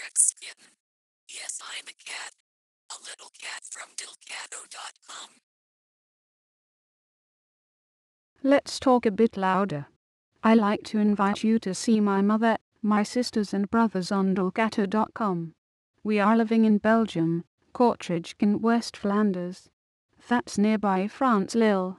black skin. Yes, I'm a cat. A little cat from Dilcato.com. Let's talk a bit louder. I like to invite you to see my mother, my sisters and brothers on Dilcato.com. We are living in Belgium, Kortrijk in West Flanders. That's nearby France Lille.